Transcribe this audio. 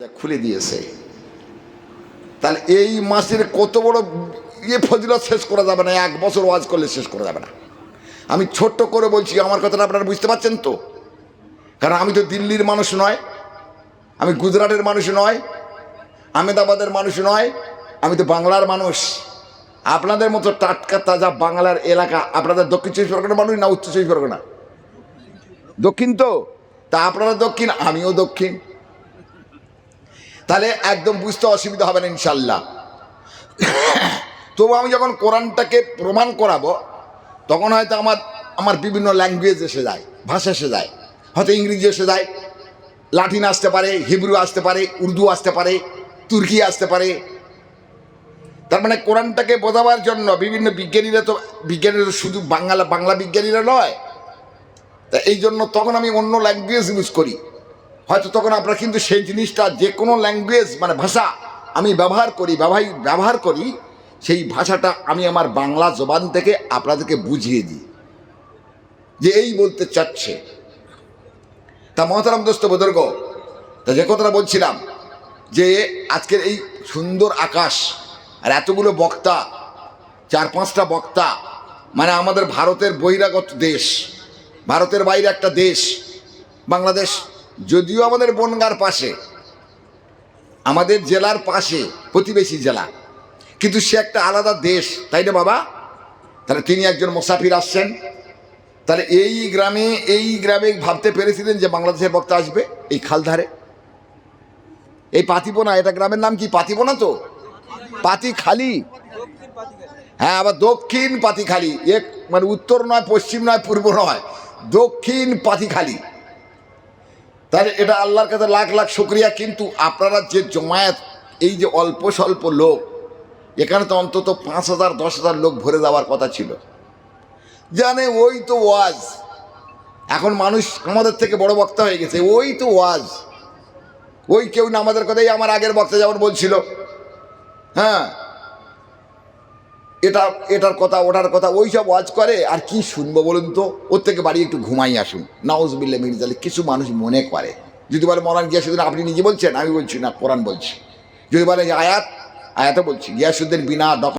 খুলে দিয়েছে। তাহলে এই মাসের কত বড় ফজিলত শেষ করা যাবে না, এক বছর ওয়াজ করলে শেষ করা যাবে না। আমি ছোট্ট করে বলছি, আমার কথাটা আপনারা বুঝতে পারছেন তো? কারণ আমি তো দিল্লির মানুষ নয়, আমি গুজরাটের মানুষ নয়, আহমেদাবাদের মানুষ নয়, আমি তো বাংলার মানুষ। আপনাদের মতো টাটকা তাজা বাংলার এলাকা, আপনাদের দক্ষিণ 24 পরগনার মানুষ না উত্তর 24 পরগনা? দক্ষিণ তো, তা আপনারা দক্ষিণ, আমিও দক্ষিণ। তাহলে একদম বুঝতে অসুবিধা হবে না ইনশাল্লাহ। তবু আমি যখন কোরআনটাকে প্রমাণ করাবো, তখন হয়তো আমার বিভিন্ন ল্যাঙ্গুয়েজ এসে যায়, ভাষা এসে যায়, হয়তো ইংরেজি এসে যায়, লাটিন আসতে পারে, হিব্রু আসতে পারে, উর্দু আসতে পারে, তুর্কি আসতে পারে। তার মানে কোরআনটাকে বোঝাবার জন্য বিভিন্ন বিজ্ঞানীরা শুধু বাংলা বিজ্ঞানীরা নয়, তা এই জন্য তখন আমি অন্য ল্যাঙ্গুয়েজ ইউজ করি। হয়তো তখন আপনারা কিন্তু সেই জিনিসটা, যে কোনো ল্যাঙ্গুয়েজ মানে ভাষা আমি ব্যবহার করি, সেই ভাষাটা আমি আমার বাংলা জবান থেকে আপনাদেরকে বুঝিয়ে দিই যে এই বলতে চাচ্ছে। তা মহতারাম দোস্ত বুজুর্গ, তা যে কথাটা বলছিলাম যে আজকের এই সুন্দর আকাশ আর এতগুলো বক্তা, 4-5টা বক্তা, মানে আমাদের ভারতের বহিরাগত দেশ, ভারতের বাইরে একটা দেশ বাংলাদেশ, যদিও আমাদের বনগাঁর পাশে, আমাদের জেলার পাশে প্রতিবেশী জেলা, কিন্তু সে একটা আলাদা দেশ, তাই না বাবা? তাহলে তিনি একজন মুসাফির আসছেন। তাহলে এই গ্রামে ভাবতে পেরেছিলেন যে বাংলাদেশের বক্তা আসবে এই খালধারে, এই পাতিবোনা, এটা গ্রামের নাম কি? পাতিবোনা তো, পাতিখালি। হ্যাঁ, আবার দক্ষিণ পাতিখালি, এক মানে উত্তর নয়, পশ্চিম নয়, পূর্ব নয়, দক্ষিণ পাতিখালি। তাহলে এটা আল্লাহর কাছে লাখ লাখ শুকরিয়া। কিন্তু আপনারা যে জমায়েত, এই যে অল্প স্বল্প লোক, এখানে তো অন্তত 5,000-10,000 লোক ভরে যাওয়ার কথা ছিল। জানে ওই তো ওয়াজ, এখন মানুষ আমাদের থেকে বড় বক্তা হয়ে গেছে, ওই তো ওয়াজ, ওই কেউ না আমাদের কথাই। আমার আগের বক্তা যেমন বলছিল, হ্যাঁ এটার কথা ওটার কথা, ওই সব ওয়াজ করে, আর কি শুনবো বলুন তো? ওর থেকে বাড়ি একটু ঘুমাই আসুন, নাউজুবিল্লাহ মিন যালিক। কিছু মানুষ মনে করে, যদি বলে মৌলানা গিয়াসউদ্দিন আপনি নিজে বলছেন, আমি বলছি না, কোরআন বলছি। যদি বলে আয়াতে বলছি, গিয়াসউদ্দিন বিনা